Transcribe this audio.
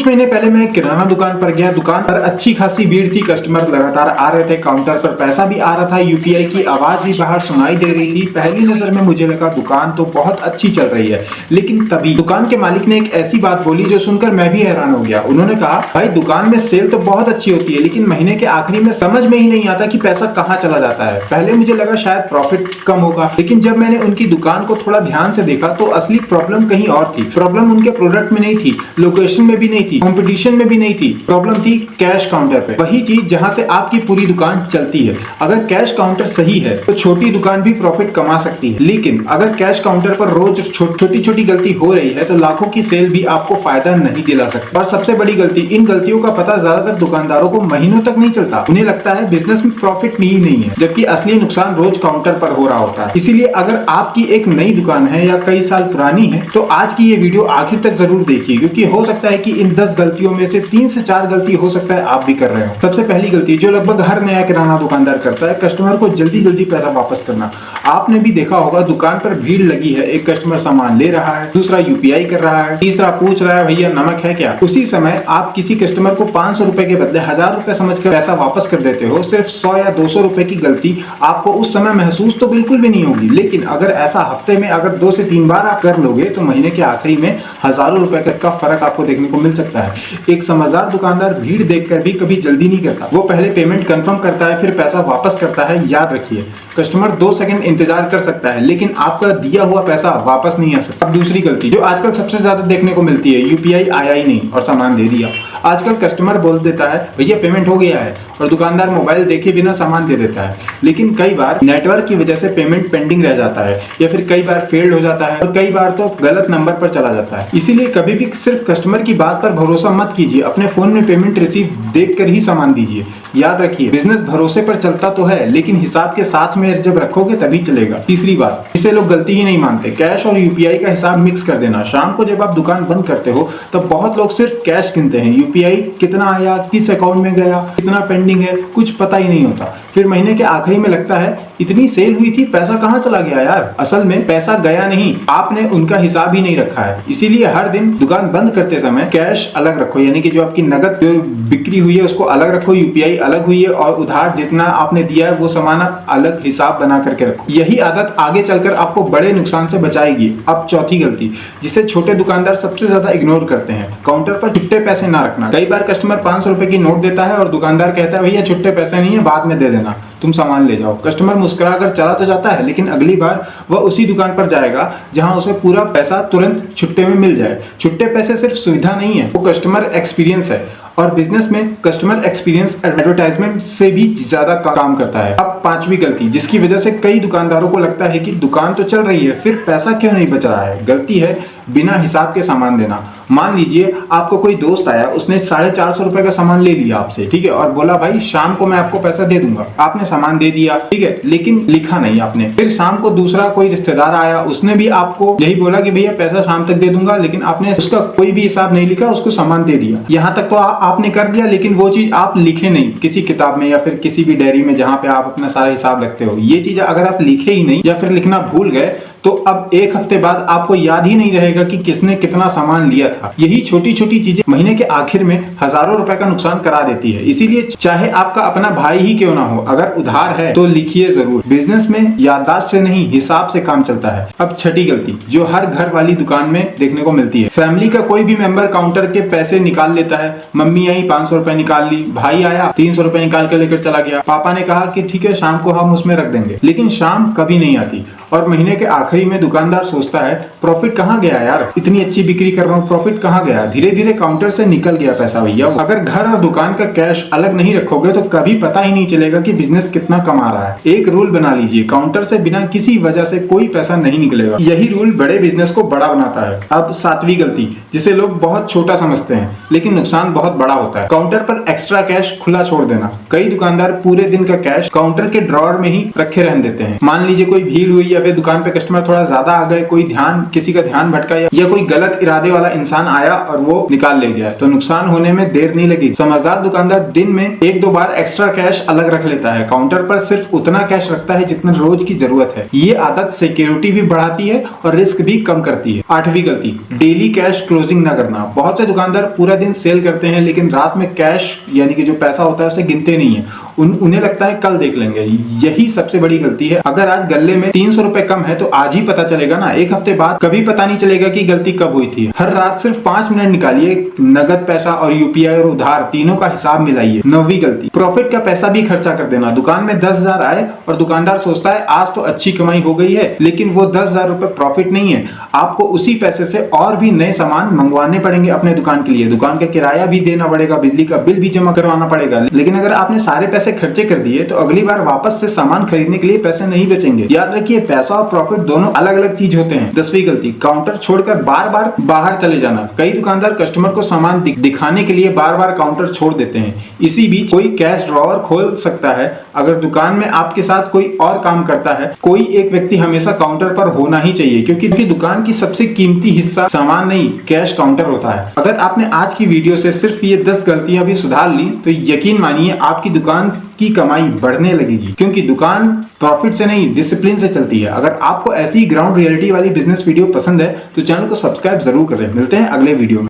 कुछ महीने पहले मैं किराना दुकान पर गया। दुकान पर अच्छी खासी भीड़ थी, कस्टमर लगातार आ रहे थे, काउंटर पर पैसा भी आ रहा था, यूपीआई की आवाज भी बाहर सुनाई दे रही थी। पहली नजर में मुझे लगा दुकान तो बहुत अच्छी चल रही है, लेकिन तभी दुकान के मालिक ने एक ऐसी बात बोली जो सुनकर मैं भी हैरान हो गया। उन्होंने कहा, भाई दुकान में सेल तो बहुत अच्छी होती है, लेकिन महीने के आखिरी में समझ में ही नहीं आता कि पैसा कहाँ चला जाता है। पहले मुझे लगा शायद प्रॉफिट कम होगा, लेकिन जब मैंने उनकी दुकान को थोड़ा ध्यान से देखा तो असली प्रॉब्लम कहीं और थी। प्रॉब्लम उनके प्रोडक्ट में नहीं थी, लोकेशन में भी नहीं थी, कंपटीशन में भी नहीं थी। प्रॉब्लम थी कैश काउंटर पे, वही चीज जहां से आपकी पूरी दुकान चलती है। अगर कैश काउंटर सही है तो छोटी दुकान भी प्रॉफिट कमा सकती है, लेकिन अगर कैश काउंटर पर रोज छोटी छोटी गलती हो रही है तो लाखों की सेल भी आपको फायदा नहीं दिला सकती। और सबसे बड़ी गलती, इन गलतियों का पता ज्यादातर दुकानदारों को महीनों तक नहीं चलता। उन्हें लगता है बिजनेस में प्रॉफिट नहीं है, जबकि असली नुकसान रोज काउंटर पर हो रहा होता है। इसीलिए अगर आपकी एक नई दुकान है या कई साल पुरानी है तो आज की ये वीडियो आखिर तक जरूर देखिए, क्योंकि हो सकता है कि इन 10 गलतियों में से 3 से 4 गलती हो सकता है आप भी कर रहे हो। सबसे पहली गलती जो लगभग हर नया किराना दुकानदार करता है, कस्टमर को जल्दी जल्दी पैसा वापस करना। आपने भी देखा होगा, दुकान पर भीड़ लगी है, एक कस्टमर सामान ले रहा है, दूसरा यूपीआई कर रहा है, तीसरा पूछ रहा है भैया नमक है क्या। उसी समय आप किसी कस्टमर को 500 रुपए के बदले 1000 रुपए समझकर पैसा वापस कर देते हो। सिर्फ 100 या 200 रुपए की गलती आपको उस समय महसूस तो बिल्कुल भी नहीं होगी, लेकिन अगर ऐसा हफ्ते में अगर 2 से 3 बार आप कर लोगे तो महीने के आखिरी में हजारों रुपए का फर्क आपको देखने को मिल सकता है। एक समझदार दुकानदार भीड़ देखकर भी कभी जल्दी नहीं करता, वो पहले पेमेंट कंफर्म करता है, फिर पैसा वापस करता है। याद रखिए, कस्टमर 2 सेकंड इंतजार कर सकता है, लेकिन आपका दिया हुआ पैसा वापस नहीं आ सकता। अब दूसरी गलती जो आजकल सबसे ज्यादा देखने को मिलती है, यूपीआई आया ही नहीं और सामान दे दिया। आजकल कस्टमर बोल देता है भैया पेमेंट हो गया है, और दुकानदार मोबाइल देखे बिना सामान दे देता है, लेकिन कई बार नेटवर्क की वजह से पेमेंट पेंडिंग रह जाता है, या फिर कई बार फेल्ड हो जाता है, और कई बार तो गलत नंबर पर चला जाता है। इसीलिए कभी भी सिर्फ कस्टमर की बात पर भरोसा मत कीजिए, अपने फोन में पेमेंट रिसीव देखकर ही सामान दीजिए। याद रखिए, बिजनेस भरोसे पर चलता तो है, लेकिन हिसाब के साथ में जब रखोगे तभी चलेगा। तीसरी बात, इसे लोग गलती ही नहीं मानते, कैश और यूपीआई का हिसाब मिक्स कर देना। शाम को जब आप दुकान बंद करते हो तब बहुत लोग सिर्फ कैश गिनते हैं, यूपीआई कितना आया, किस अकाउंट में गया, कितना पेंडिंग है, कुछ पता ही नहीं होता। फिर महीने के आखिरी में लगता है इतनी सेल हुई थी, पैसा कहाँ चला गया यार। असल में पैसा गया नहीं, आपने उनका हिसाब ही नहीं रखा है। इसीलिए हर दिन दुकान बंद करते समय कैश अलग रखो, यानी कि जो आपकी नगद जो बिक्री हुई है उसको अलग रखो, यूपीआई अलग हुई है, और उधार जितना आपने दिया है वो सामान आप अलग हिसाब बना करके रखो। यही आदत आगे चलकर आपको बड़े नुकसान से बचाएगी। अब चौथी गलती जिसे छोटे दुकानदार सबसे ज्यादा इग्नोर करते हैं, काउंटर पर छुट्टे पैसे ना रखना। कई बार कस्टमर 500 रुपए की नोट देता है और दुकानदार कहता है भैया छुट्टे पैसे नहीं है, बाद में दे देना, तुम सामान ले जाओ। कस्टमर मुस्कुराकर चला तो जाता है, लेकिन अगली बार वह उसी दुकान पर जाएगा जहां उसे पूरा पैसा तुरंत छुट्टे में मिल जाए। छुट्टे पैसे सिर्फ सुविधा नहीं है, वो कस्टमर एक्सपीरियंस है, और बिजनेस में कस्टमर एक्सपीरियंस एडवर्टाइजमेंट से भी ज्यादा काम करता है। अब पांचवी गलती जिसकी वजह से कई दुकानदारों को लगता है कि दुकान तो चल रही है, फिर पैसा क्यों नहीं बच रहा है, गलती है बिना हिसाब के सामान देना। मान लीजिए आपको कोई दोस्त आया, उसने 450 रुपए का सामान ले लिया आपसे, ठीक है, और बोला भाई शाम को मैं आपको पैसा दे दूंगा। आपने सामान दे दिया, ठीक है, लेकिन लिखा नहीं आपने। फिर शाम को दूसरा कोई रिश्तेदार आया, उसने भी आपको यही बोला कि भैया पैसा शाम तक दे दूंगा, लेकिन आपने उसका कोई भी हिसाब नहीं लिखा, उसको सामान दे दिया। यहाँ तक तो आपने कर दिया, लेकिन वो चीज आप लिखे नहीं किसी किताब में या फिर किसी भी डायरी में जहां पे आप अपना सारा हिसाब रखते हो। ये चीज अगर आप लिखे ही नहीं या फिर लिखना भूल गए तो अब एक हफ्ते बाद आपको याद ही नहीं रहेगा कि किसने कितना सामान लिया था। यही छोटी छोटी चीजें महीने के आखिर में हजारों रुपए का नुकसान करा देती है। इसीलिए चाहे आपका अपना भाई ही क्यों ना हो, अगर उधार है तो लिखिए जरूर। बिजनेस में याददाश्त से नहीं, हिसाब से काम चलता है। अब छठी गलती जो हर घर वाली दुकान में देखने को मिलती है, फैमिली का कोई भी मेंबर काउंटर के पैसे निकाल लेता है। मम्मी आई 500 रुपए निकाल ली, भाई आया 300 रुपए निकाल कर लेकर चला गया, पापा ने कहा कि ठीक है शाम को हम उसमें रख देंगे, लेकिन शाम कभी नहीं आती। और महीने के आखिरी में दुकानदार सोचता है प्रॉफिट कहाँ गया यार, इतनी अच्छी बिक्री कर रहा हूँ, प्रॉफिट कहाँ गया। धीरे धीरे काउंटर से निकल गया पैसा भैया। अगर घर और दुकान का कैश अलग नहीं रखोगे तो कभी पता ही नहीं चलेगा कि बिजनेस कितना कमा रहा है। एक रूल बना लीजिए, काउंटर से बिना किसी वजह से कोई पैसा नहीं निकलेगा। यही रूल बड़े बिजनेस को बड़ा बनाता है। अब सातवीं गलती जिसे लोग बहुत छोटा समझते हैं लेकिन नुकसान बहुत बड़ा होता है, काउंटर पर एक्स्ट्रा कैश खुला छोड़ देना। कई दुकानदार पूरे दिन का कैश काउंटर के ड्रॉअर में ही रखे रहने देते हैं। मान लीजिए कोई भीड़ हुई या फिर दुकान पे कस्टमर थोड़ा ज्यादा आ गए, कोई किसी का ध्यान भटका या कोई गलत इरादे वाला इंसान आया और वो निकाल ले गया, तो नुकसान होने में देर नहीं लगी। समझदार दुकानदार दिन में 1-2 बार एक्स्ट्रा कैश अलग रख लेता है, काउंटर पर सिर्फ उतना कैश रखता है जितना रोज की जरूरत है। ये आदत सिक्योरिटी भी बढ़ाती है और रिस्क भी कम करती है। 8वीं गलती, डेली कैश क्लोजिंग ना करना। बहुत से दुकानदार पूरा दिन सेल करते हैं लेकिन रात में कैश यानी कि जो पैसा होता है उसे गिनते नहीं है। उन्हें लगता है कल देख लेंगे। यही सबसे बड़ी गलती है। अगर आज गल्ले में 300 रुपए कम है तो आज ही पता चलेगा ना, एक हफ्ते बाद कभी पता नहीं चलेगा कि गलती कब हुई थी। हर रात सिर्फ 5 मिनट निकालिए, नगद पैसा और यूपीआई और उधार तीनों का हिसाब मिलाइए। 9वीं गलती, प्रॉफिट का पैसा भी खर्चा कर देना। दुकान में 10,000 आए और दुकानदार सोचता है आज तो अच्छी कमाई हो गई है, लेकिन वो 10,000 रुपए प्रॉफिट नहीं है। आपको उसी पैसे से और भी नए सामान मंगवाने पड़ेंगे अपने दुकान के लिए। दुकान का किराया भी देना पड़ेगा, बिजली का बिल भी जमा करवाना पड़ेगा। लेकिन अगर आपने सारे पैसे खर्चे कर दिए तो अगली बार वापस से सामान खरीदने के लिए पैसे नहीं बचेंगे। याद रखिए, पैसा और प्रॉफिट दोनों अलग अलग चीज होते हैं। 10वीं गलती, काउंटर छोड़कर बार बार बाहर चले जाना। कई दुकानदार कस्टमर को सामान दिखाने के लिए बार बार काउंटर छोड़ देते हैं। इसी बीच कोई कैश ड्रॉवर खोल सकता है। अगर दुकान में आपके साथ कोई और काम करता है, कोई एक व्यक्ति हमेशा काउंटर पर होना ही चाहिए, क्योंकि दुकान की सबसे कीमती हिस्सा सामान नहीं, कैश काउंटर होता है। अगर आपने आज की वीडियो से सिर्फ ये 10 गलतियां भी सुधार ली तो यकीन मानिए आपकी दुकान की कमाई बढ़ने लगेगी, क्योंकि दुकान प्रॉफिट से नहीं डिसिप्लिन से चलती है। अगर आपको ऐसी ग्राउंड रियलिटी वाली बिजनेस वीडियो पसंद है तो चैनल को सब्सक्राइब जरूर करें। मिलते हैं अगले वीडियो में।